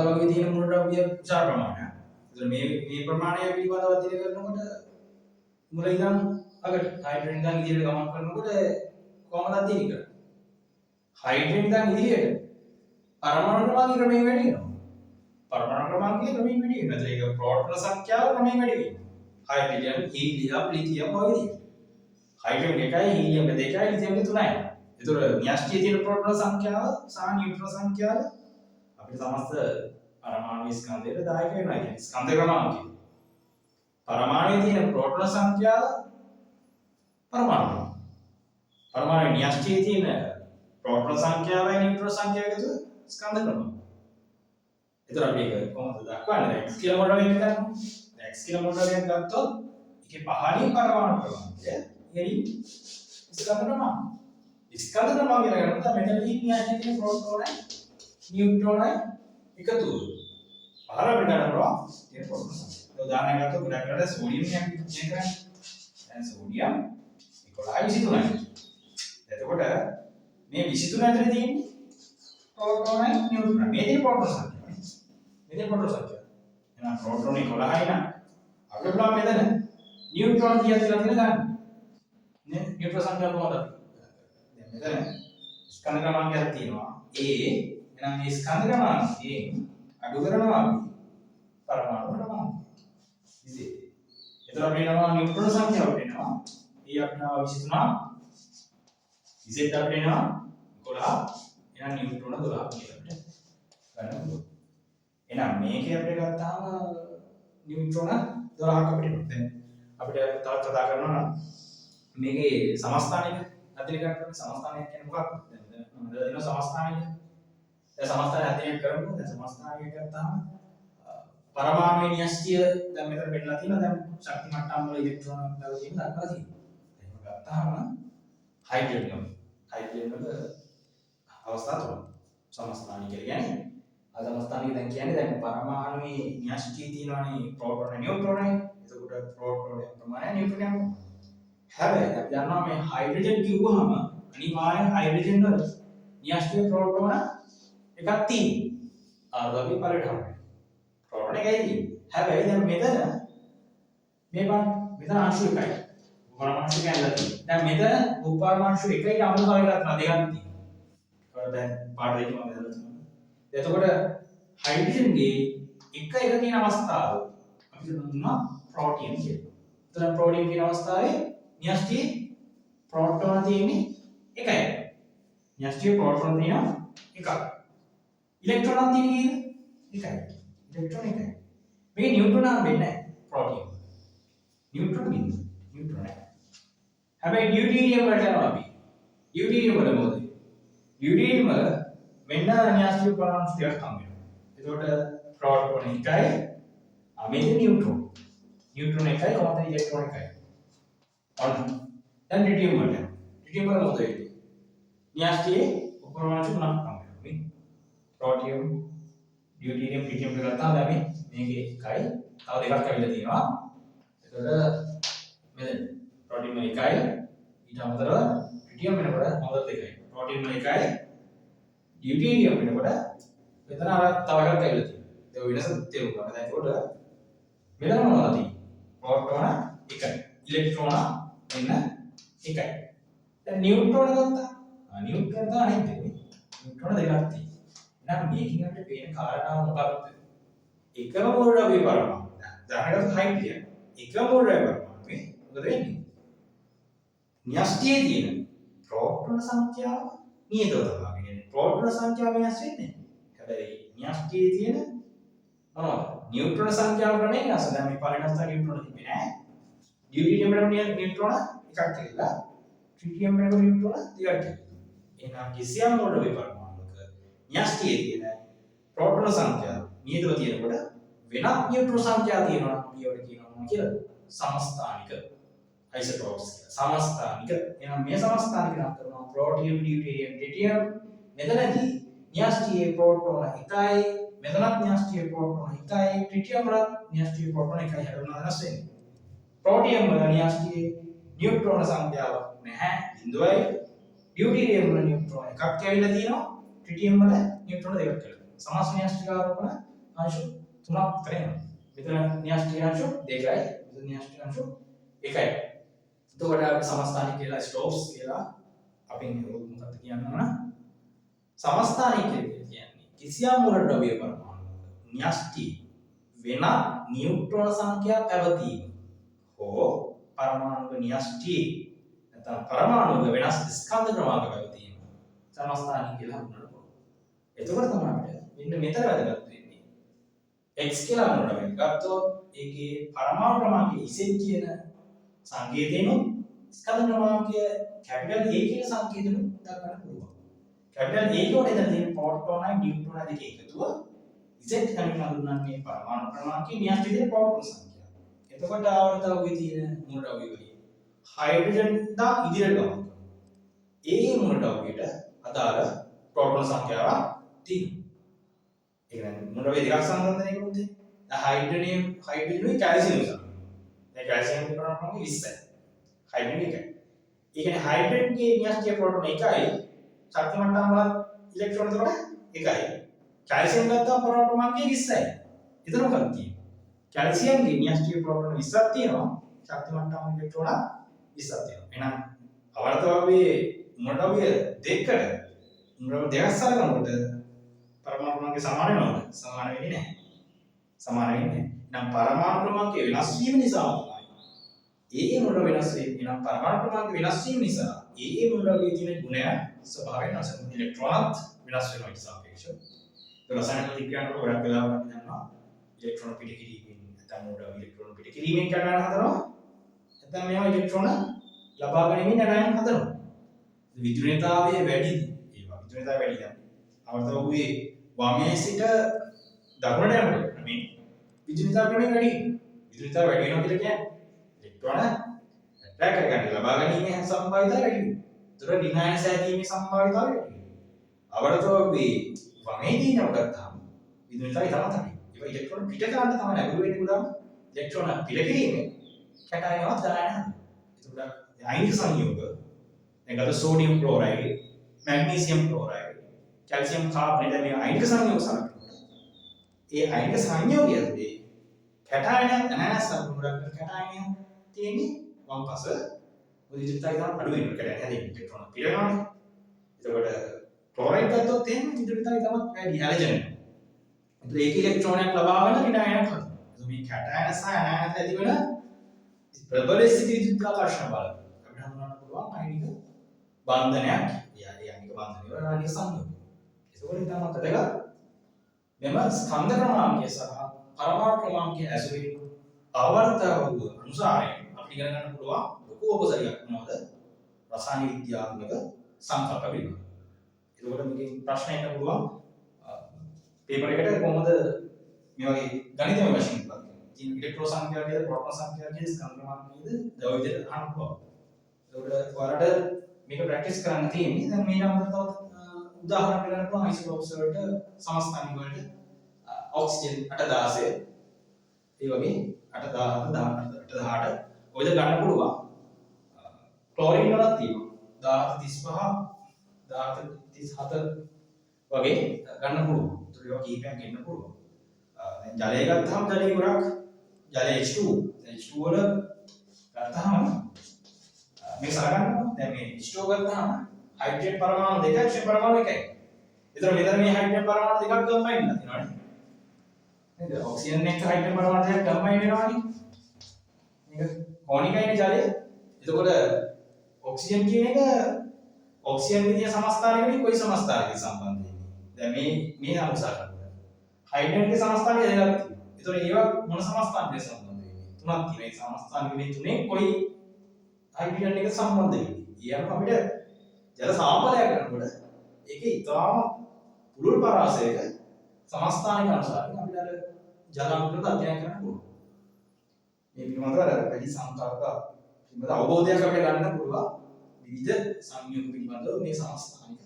වගේ තියෙන මූලද්‍රව්‍ය විශාල ප්‍රමාණයක්. ඒතර මේ ප්‍රමාණය පිළිබඳව අධ්‍යයනය කරනකොට මුල ඉඳන් අගට හයිඩ්‍රජන් ඉඳන් ඉදිරියට ගමන් කරනකොට කොහොමද අධ්‍යයනය කරන්නේ? හයිඩ්‍රජන් ඉඳන් ඉදිරියට පරමාණු ක්‍රමාංකය ක්‍රමයෙන් වැඩි වෙනවා. පරමාණු ක්‍රමාංකය ක්‍රමයෙන් වැඩි වෙනවා. ඒතර ඒක ප්‍රෝටෝන සංඛ්‍යාව ක්‍රමයෙන් වැඩි වෙනවා. හයිඩ්‍රජන්, හීලියම්, ලිතියම් වගේ විදිහට. හයිඩ්‍රජන් 1යි, හීලියම් 2යි, ලිතියම් 3යි. ඒතර න්‍යෂ්ටියේ තියෙන ප්‍රෝටෝන සංඛ්‍යාව සහ නියුට්‍රෝන සංඛ්‍යාව අපිට සමස්ත පරමාණු ස්කන්ධයට දායක වෙනවා. ඒ කියන්නේ ස්කන්ධ ක්‍රමාංකය. පරමාණුවේ තියෙන ප්‍රෝටෝන සංඛ්‍යාව පරමාණු න්‍යෂ්ටියේ තියෙන ප්‍රෝටෝන සංඛ්‍යාවයි නියුට්‍රෝන සංඛ්‍යාවයි එකතු ස්කන්ධ ක්‍රමාංකය. ඒතර අපි ඒක කොහොමද දක්වන්නේ? x කියලා මොඩලයක් ගන්න. x කියලා මොඩලයක් ගත්තොත් ඒකේ පහළින් පරමාණු ක්‍රමාංකය ඉහළින් ස්කන්ධ ක්‍රමාංකය. ස්කන්ධ ක්‍රමාංකය ගන්නකොට මෙතනදී න්‍යෂ්ටියේ තියෙන ප්‍රෝටෝනයි නියුට්‍රෝනයි එකතු වෙනවා. පහළ අපිට ගන්න පුළුවන් තියෙන ප්‍රෝටෝන සංඛ්‍යාව. උදාහරණයක් ගත්තොත් ගොඩක් වෙලාවට සෝඩියම් එකක් විශ්ලේෂණය කරන්නේ. දැන් සෝඩියම් 11යි 23යි. එතකොට මේ 23 ඇතුලේ තියෙන්නේ ප්‍රෝටෝනයි නියුට්‍රෝනයි. මේ තියෙන ප්‍රෝටෝන සංඛ්‍යාව. මේ තියෙන ප්‍රෝටෝන සංඛ්‍යාව. එහෙනම් ප්‍රෝටෝන 11යි නම් අපිට පුළුවන් මෙතන නියුට්‍රෝන කීයක් කියලා ගන්න. නේ නියුට්‍රෝන සංඛ්‍යාව කොහොමද? දැන් මෙතන ස්කන්ධ ක්‍රමාංකයක් තියෙනවා. A එහෙනම් මේ ස්කන්ධ ක්‍රමාංකයෙන් අඩු කරනවා අපි පරමාණු ක්‍රමාංකය. ඉතින් එතන අපිට එනවා නියුට්‍රෝන සංඛ්‍යාව වෙනවා. A අපිට 23 Z අපිට එනවා 11. එහෙනම් නියුට්‍රෝන 12 කියලා අපිට ගන්න පුළුවන්. එහෙනම් මේකේ අපිට ගත්තාම නියුට්‍රෝන 12ක් අපිට එනවා. දැන් අපිට තවත් කතා කරනවා නම් මේකේ සමස්ථානික අධ්‍යයනය කරන්න සමස්ථානයක් කියන්නේ මොකක්ද? දැන් මම දෙනවා සමස්ථානික. දැන් සමස්ථානය අධ්‍යයනය කරමු. දැන් සමස්ථානික ගත්තාම පරමාණු න්‍යෂ්ටිය දැන් මෙතන පෙන්නලා තියෙනවා. දැන් ශක්ති මට්ටම් වල ඉලෙක්ට්‍රෝන ලෙවල් තියෙන දක්වලා තියෙනවා. එහෙම ගත්තාම හයිඩ්‍රජන් වල අවස්ථා තුනක් සමස්ථානික කියන්නේ සමස්ථානික දැන් කියන්නේ දැන් පරමාණුවේ න්‍යෂ්ටිය තියෙනවානේ ප්‍රෝටෝන නියුට්‍රෝනයි. එතකොට ප්‍රෝටෝන ප්‍රමාණය නියුට්‍රෝන හැබැයි අපි දන්නවා මේ හයිඩ්‍රජන් කිව්වහම අනිවාර්යෙන් හයිඩ්‍රජන් වල න්‍යෂ්ටිය ප්‍රෝටෝන එකක් තියෙනවා. ආරෝපි පරිණාමය. ප්‍රෝටෝන එකයි තියෙන්නේ. හැබැයි දැන් මෙතන මෙතන අංශු එකයි. උපපරමාංශු කියන්නලා තියෙනවා. දැන් මෙතන උපපරමාංශු එකයි අමුතු කලයක් දෙකක් තියෙනවා. දැන් පාඩ දෙකම බෙදලා තියෙනවා. එතකොට හයිඩ්‍රජන්ගේ එක තියෙන අවස්ථාව අපි දුන්නා ප්‍රෝටියම් කියලා. එතන ප්‍රෝටියම් කියන අවස්ථාවේ න්‍යෂ්ටියේ ප්‍රෝටෝන තියෙන්නේ එකයි. න්‍යෂ්ටියේ ප්‍රෝටෝන තියෙනවා එකක්. ඉලෙක්ට්‍රෝන තියෙන්නේ එකයි. ඉලෙක්ට්‍රෝන එකයි. මේක නියුට්‍රෝන වෙන්නේ නැහැ ප්‍රෝටියම්. නියුට්‍රෝන ඉන්නේ. නියුට්‍රෝන නැහැ. හැබැයි ඩියුටීරියම් වලට යනවා අපි. ඩියුටීරියම් වල මොකද? ඩියුටීරියම් වල මෙන්න න්‍යෂ්ටිය පරමාණු ටිකක් හම් වෙනවා. එතකොට ප්‍රෝටෝන එකයි මේක නියුට්‍රෝන. නියුට්‍රෝන එකයි කොහොමද ඉලෙක්ට්‍රෝන එකයි. ඔන්න දැන් ඩියුටියම් වලට. ඩියුටියම් වල මොකද වෙන්නේ? න්‍යෂ්ටියේ උපපරමාණු තුනක් හම් වෙනවා. මේ ප්‍රෝටියම්, ඩියුටීරියම්, ට්‍රිටියම් එක ගත්තාම දැන් මේකේ එකයි තව දෙකක් ඇවිල්ලා තියෙනවා. එතකොට මෙතන ප්‍රෝටියම් වල එකයි ඊට අමතරව ට්‍රිටියම් වෙනකොට මොකද දෙකයි. ප්‍රෝටියම් වල එකයි ඩියුටීරියම් වෙනකොට මෙතන අර තව එකක් ඇවිල්ලා තියෙනවා. ඒක වෙනස තේරුම් ගන්න. දැන් ඒකට මෙතන මොනවද තියෙන්නේ? ප්‍රෝටෝන එකයි. ඉලෙක්ට්‍රෝන මෙන්න එකයි. දැන් නියුට්‍රෝන ගත්තා. නියුට්‍රෝන තමයි අනිත් එක. නියුට්‍රෝන දෙකක් තියෙනවා. එහෙනම් මේකෙන් අපිට පේන කාරණාව මොකක්ද? එකම මූලද්‍රව්‍ය පරමාණු. දැනගත්ත හයිඩ්‍රජන්. එකම මූලද්‍රව්‍ය පරමාණුවේ මොකද වෙන්නේ? න්‍යෂ්ටියේ තියෙන ප්‍රෝටෝන සංඛ්‍යාව නියතව තමයි. කියන්නේ ප්‍රෝටෝන සංඛ්‍යාව වෙනස් වෙන්නේ නැහැ. හැබැයි න්‍යෂ්ටියේ තියෙන මොනවද? නියුට්‍රෝන සංඛ්‍යාව ක්‍රමයෙන් වෙනස්. දැන් මේ පරිණාමස්ථ නියුට්‍රෝන තිබෙන්නේ නැහැ. ඩියුටීරියම් වල නියුට්‍රෝන එකක් කියලා. ට්‍රිටියම් වල නියුට්‍රෝන දෙකක් කියලා. එහෙනම් කිසියම් මූලද්‍රව්‍ය පරමාණුක න්‍යෂ්ටියේ තියෙන ප්‍රෝටෝන සංඛ්‍යාව නියතව තියෙනකොට වෙනත් නියුට්‍රෝන සංඛ්‍යාව තියෙනවා නම් ඊවට කියනවා කියලා සමස්ථානික අයිසෝටෝප්ස් කියලා. සමස්ථානික. එහෙනම් මේ සමස්ථානික නම් කරනවා ප්‍රෝටියම්, ඩියුටීරියම්, ට්‍රිටියම්. මෙතනදී න්‍යෂ්ටියේ ප්‍රෝටෝන එකයි, මෙතනත් න්‍යෂ්ටියේ ප්‍රෝටෝන එකයි, ට්‍රිටියම් වල න්‍යෂ්ටියේ ප්‍රෝටෝන එකයි හැදෙනවා වෙනස් වෙන්නේ. ප්‍රෝටියම් වල න්‍යෂ්ටියේ නියුට්‍රෝන සංඛ්‍යාව නැහැ 0යි. ඩියුටීරියම් වල නියුට්‍රෝන එකක් ඇවිල්ලා තියෙනවා. ට්‍රිටියම් වල නියුට්‍රෝන දෙකක් කියලා. සමස්ත න්‍යෂ්ටික ආරෝපණ අංශු 3ක් විතර එනවා. මෙතන න්‍යෂ්ටික අංශු 2යි, මෙතන න්‍යෂ්ටික අංශු 1යි. එතකොට අපි සමස්ථානික කියලා ස්ටෝක්ස් කියලා අපි මොකක්ද කියනවා නම් සමස්ථානික කියන්නේ කිසියම් මුල ද්‍රව්‍ය පරමාණුවක න්‍යෂ්ටි වෙන නියුට්‍රෝන සංඛ්‍යා පැවතීම හෝ පරමාණුක න්‍යෂ්ටි නැත්නම් පරමාණුක වෙනස් ස්කන්ධ ක්‍රමාංක පැවතීම සමස්ථානික කියලා හඳුන්වනවා. එතකොට තමයි අපිට මෙන්න මෙතන වැදගත් වෙන්නේ. x කියලා මොනවද ගත්තොත් ඒකේ පරමාණු ක්‍රමාංකයේ ඉසෙන් කියන සංකේතේනොත් ස්කන්ධ ක්‍රමාංකය කැපිටල් A කියන සංකේතෙනොත් දක්වන්න පුළුවන්. කැපිටල් A කොට එතන තියෙන ප්‍රෝටෝනයි නියුට්‍රෝනයි දෙක එකතුව Z කණින් හඳුන්වන්නේ පරමාණු ක්‍රමාංකයේ න්‍යෂ්ටි දෙන ප්‍රෝටෝන සංඛ්‍යාව. එතකොට ආවර්තකයේ තියෙන මූල ද්‍රව්‍ය වලින් හයිඩ්‍රජන් දා ඉදිරියට ගමන් කරනවා. ඒ මූල ද්‍රව්‍යයට අදාළ ප්‍රෝටෝන සංඛ්‍යාව තියෙනවා. ඒ කියන්නේ මූල ද්‍රව්‍ය දෙකක් සම්බන්ධ වෙනකොට හයිඩ්‍රජන් හයිඩ්‍රජනුයි කැල්සියම් සම්බන්ධ. දැන් කැල්සියම් ප්‍රෝටෝන 20යි. හයිඩ්‍රජන් එකයි. ඒ කියන්නේ හයිඩ්‍රජන්ගේ න්‍යෂ්ටික ප්‍රෝටෝන එකයි ශක්ති මට්ටම් වල ඉලෙක්ට්‍රෝන දෙක එකයි. කැල්සියම් ගත්තාම පරමාණු ක්‍රමාංකය 20යි. එතන මොකක්ද තියෙන්නේ? කැල්සියම්ගේ න්‍යෂ්ටික ප්‍රෝටෝන 20ක් තියෙනවා. ශක්ති මට්ටම් ඉලෙක්ට්‍රෝන 20ක් තියෙනවා. එහෙනම් අවර්තකයේ මූල ද්‍රව්‍ය දෙකකට මූල ද්‍රව්‍ය දෙකක් සලකනකොට පරමාණු ක්‍රමාංකය සමාන වෙනවද? සමාන වෙන්නේ නැහැ. සමාන වෙන්නේ නැහැ. එහෙනම් පරමාණු ක්‍රමාංකය වෙනස් වීම නිසා ඒ මුල වෙනස් වීම නම් පරමාණු ක්‍රමාංක වෙනස් වීම නිසා ඒ මුලගේ තියෙන ගුණය ස්වභාවයෙන් වෙනස් වෙනවා. ඉලෙක්ට්‍රෝනත් වෙනස් වෙනවා ඊට සාපේක්ෂව. ඒ රසායනික විද්‍යාවට ගොඩක් වෙලාවට අපි දන්නවා ඉලෙක්ට්‍රෝන පිටකිරීමෙන් නැත්නම් මුල ඉලෙක්ට්‍රෝන පිටකිරීමෙන් කඩන හදනවා. නැත්නම් මේවා ඉලෙක්ට්‍රෝන ලබා ගැනීමෙන් නඩයන් හදනවා. විද්‍යුතතාවය වැඩි. ඒවා විද්‍යුතතාවය වැඩි නම් අවර්තකයේ වමේ සිට දකුණට යනකොට මේ විද්‍යුතතාවය වැඩි. විද්‍යුතතාවය වැඩි වෙනවා කියලා කියන්නේ ඉලෙක්ට්‍රෝන රැක ගන්න ලබා ගැනීමේ සම්භාවිතාවය වැඩි වෙනවා. ඒතර ඍණායන සෑදීමේ සම්භාවිතාවය වැඩි වෙනවා. අවරතෝගේ වමේදී නම ගත්තාම විදුලිතයි තමයි. ඒක ඉලෙක්ට්‍රෝන පිට කරන්න තමයි ලැබුව වෙන්නේ උදාම ඉලෙක්ට්‍රෝන පිට කිරීමේ කැටයනවත් දායන. ඒතර අයිනික සංයෝග දැන් ගත්ත sodium chloride, magnesium chloride, calcium carbonate මේ අයිනික සංයෝග සලකනකොට ඒ අයිනික සංයෝගයේදී කැටයන ඇනනස් සම්පූර්ණ කැටයන තියෙන්නේ වම් පස විදුලිතයි තමයි අඩු වෙනවා කැටයන හැදෙන්නේ ඉලෙක්ට්‍රෝන පිරෙනවානේ. එතකොට ක්ලෝරයිඩ් ගත්තොත් එහෙම විදුලිතයි තමයි වැඩි හැලෙජන. ඒතර ඒක ඉලෙක්ට්‍රෝනයක් ලබාගෙන ඍණායනයක් හදනවා. මේ කැටයන සහ ඇනයන ඇති වෙන ප්‍රබල ස්ථිති විද්‍යුත්ආකර්ෂණ බල අපිට හඳුනන්න පුළුවන් අයිනික බන්ධනයක්. ඒ අයිනික බන්ධනය වල අයිනික සංයෝගය. ඒකවලින් තමයි වැදගත් මෙම ස්කන්ධ ක්‍රමාංකය සහ පරමාණු ක්‍රමාංකය ඇසුරින් ආවර්තක අනුසාරයෙන් අපිට ඉගෙන ගන්න පුළුවන් ලොකු උපසරියක් මොනවද? රසායන විද්‍යාත්මක සංකල්ප පිළිබඳව. ඒකවල මේකෙන් ප්‍රශ්න එන්න පුළුවන් පේපර් එකට කොහොමද මේ වගේ ගණිතමය වශයෙන් බලන්නේ. ඉතින් ඉලෙක්ට්‍රෝන සංඛ්‍යාව කියද ප්‍රෝටෝන සංඛ්‍යාව කියද ස්කන්ධ ක්‍රමාංක කියද ද්‍රව්‍ය විදිහට අහන්න පුළුවන්. ඒකට ඔයාලට මේක ප්‍රැක්ටිස් කරන්න තියෙන්නේ. දැන් මේ නම් තවත් උදාහරණ ගන්න පුළුවන් අයිසෝටෝප්ස් වලට සමස්ථානික වලට ඔක්සිජන් 816 ඒ වගේ 817 18 ඔයද ගන්න පුළුවන්. ක්ලෝරින් වලත් තියෙනවා 1735 වගේ ගන්න පුළුවන්. ඒතර ඒවා කීපයක් එන්න පුළුවන්. දැන් ජලය ගත්තාම ජලයේ ගොඩක් ජලය H2 වල ගත්තාම මේ සලකන්න දැන් මේ H2 ගත්තාම හයිඩ්‍රජන් පරමාණු දෙකක් ඔක්සිජන් පරමාණු එකයි. ඒතර මෙතන මේ හයිඩ්‍රජන් පරමාණු දෙකක් කම්බයින් වෙලා තියෙනවානේ. නේද? ඔක්සිජන් එක හයිඩ්‍රජන් පරමාණු දෙකක් කම්බයින් වෙනවානේ. මේක කෝණිකයිනේ ජලය. එතකොට ඔක්සිජන් කියන එක ඔක්සිජන් විදිය සමස්ථානිකනේ කොයි සමස්ථානිකද සම්බන්ධ වෙන්නේ? දැන් මේ අනුසාර කරනවා. හයිඩ්‍රජන්ගේ සමස්ථානික දෙකක් තියෙනවා. ඒතර ඒවා මොන සමස්ථානිකද සම්බන්ධ වෙන්නේ? තුනක් තියෙනවා. ඒ සමස්ථානික මේ තුනේ කොයි හයිඩ්‍රජන් එක සම්බන්ධ වෙන්නේ? ඊයම අපිට ජල සාපලයක් කරනකොට ඒකේ ඊටාම පුළුල් පරාසයක සමස්ථානික අනුසාරයෙන් අපිට අර ජල අණුකරට අධ්‍යයනය කරන්න පුළුවන්. මේ පිළිබඳව වැඩි සංකල්ප පිළිබඳ අවබෝධයක් අපිට ගන්න පුළුවන් විවිධ සංයෝග පිළිබඳව මේ සමස්ථානික